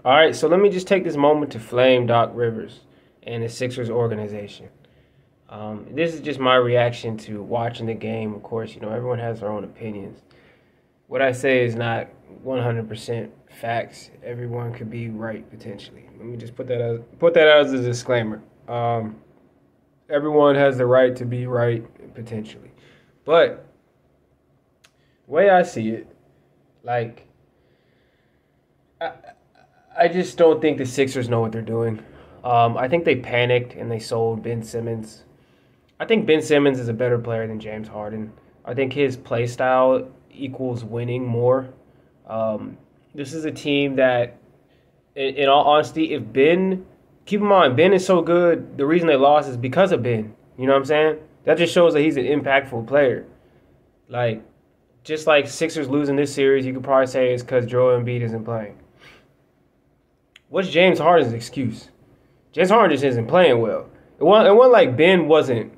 All right, so let me just take this moment to flame Doc Rivers and the Sixers organization. This is just my reaction to watching the game. Of course, everyone has their own opinions. What I say is not 100% facts. Everyone could be right potentially. Let me just put that out as a disclaimer. Everyone has the right to be right potentially, but the way I see it, like I, I just don't think the Sixers know what they're doing. I think they panicked and they sold Ben Simmons. I think Ben Simmons is a better player than James Harden. I think his play style equals winning more. This is a team that, in all honesty, if Ben, keep in mind, Ben is so good, the reason they lost is because of Ben. You know what I'm saying? That just shows that he's an impactful player. Like, just like Sixers losing this series, you could probably say it's because Joel Embiid isn't playing. What's James Harden's excuse? James Harden just isn't playing well. It wasn't like Ben wasn't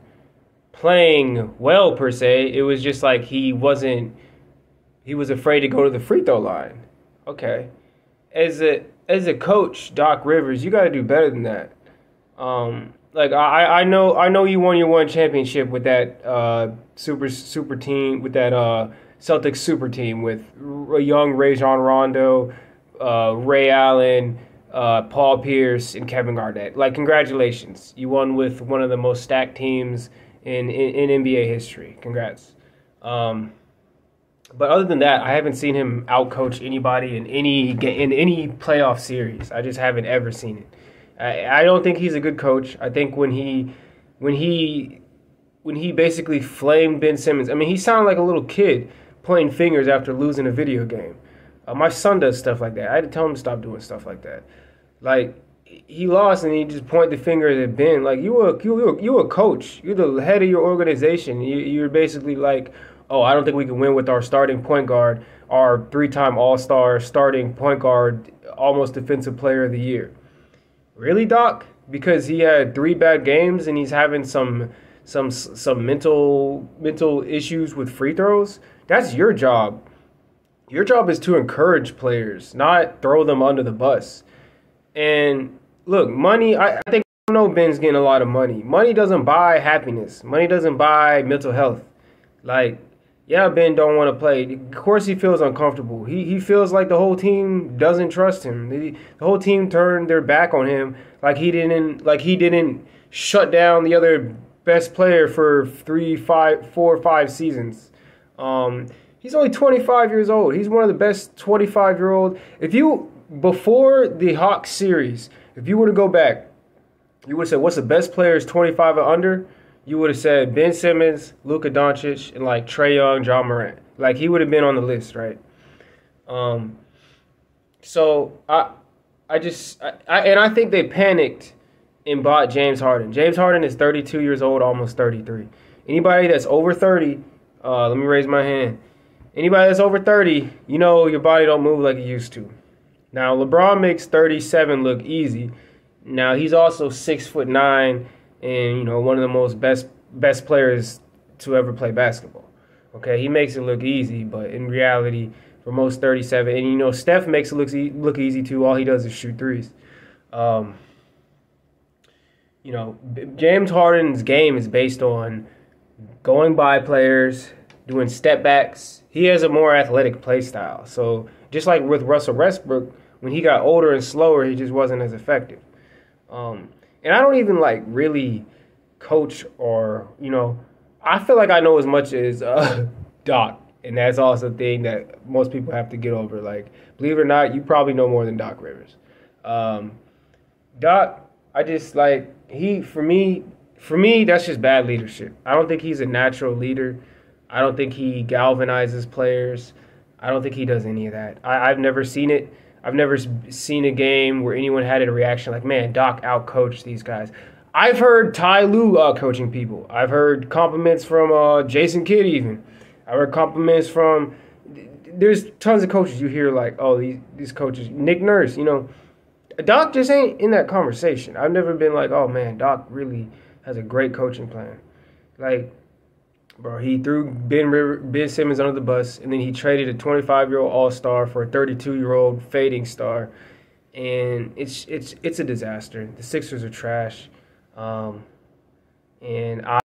playing well per se. It was just like he was afraid to go to the free throw line. Okay. As a coach, Doc Rivers, you got to do better than that. Like I know you won your one championship with that super team, with that Celtics super team with a young Rajon Rondo, Ray Allen, Paul Pierce, and Kevin Garnett. Like, congratulations. You won with one of the most stacked teams in NBA history. Congrats. But other than that, I haven't seen him outcoach anybody in any playoff series. I just haven't ever seen it. I don't think he's a good coach. I think when he basically flamed Ben Simmons, I mean, he sounded like a little kid pointing fingers after losing a video game. My son does stuff like that. I had to tell him to stop doing stuff like that. Like, he lost and he just pointed the finger at Ben. Like, you a coach. You're the head of your organization. You're basically like, oh, I don't think we can win with our starting point guard, our three-time All-Star starting point guard, almost Defensive Player of the Year. Really, Doc? Because he had 3 bad games and he's having some mental issues with free throws? That's your job. Your job is to encourage players, not throw them under the bus. And look, money, I think, I know Ben's getting a lot of money. Money doesn't buy happiness. Money doesn't buy mental health. Like, yeah, Ben don't want to play. Of course he feels uncomfortable. He feels like the whole team doesn't trust him. The whole team turned their back on him like he didn't shut down the other best player for 4 or 5 seasons. He's only 25 years old. He's one of the best 25-year-old. Before the Hawks series, if you were to go back, you would have said, what's the best players 25 or under? You would have said Ben Simmons, Luka Doncic, and like Trae Young, John Morant. Like, he would have been on the list, right? So I think they panicked and bought James Harden. James Harden is 32 years old, almost 33. Anybody that's over 30, let me raise my hand. Anybody that's over 30, your body don't move like it used to. Now, LeBron makes 37 look easy. Now, he's also 6'9", and one of the most best players to ever play basketball. Okay, he makes it look easy, but in reality, for most 37, and Steph makes it look easy too. All he does is shoot threes. James Harden's game is based on going by players, doing step backs. He has a more athletic play style. So just like with Russell Westbrook, when he got older and slower, he just wasn't as effective. And I don't even really coach or, I feel like I know as much as Doc. And that's also the thing that most people have to get over. Like, believe it or not, you probably know more than Doc Rivers. Doc, I just for me, that's just bad leadership. I don't think he's a natural leader. I don't think he galvanizes players. I don't think he does any of that. I've never seen it. I've never seen a game where anyone had a reaction like, man, Doc outcoached these guys. I've heard Ty Lue outcoaching people. I've heard compliments from Jason Kidd even. I've heard compliments from, there's tons of coaches you hear like, oh, these coaches, Nick Nurse, Doc just ain't in that conversation. I've never been like, oh, man, Doc really has a great coaching plan. Like, bro, he threw Ben Simmons under the bus, and then he traded a 25-year-old all-star for a 32-year-old fading star. and it's a disaster. The Sixers are trash, and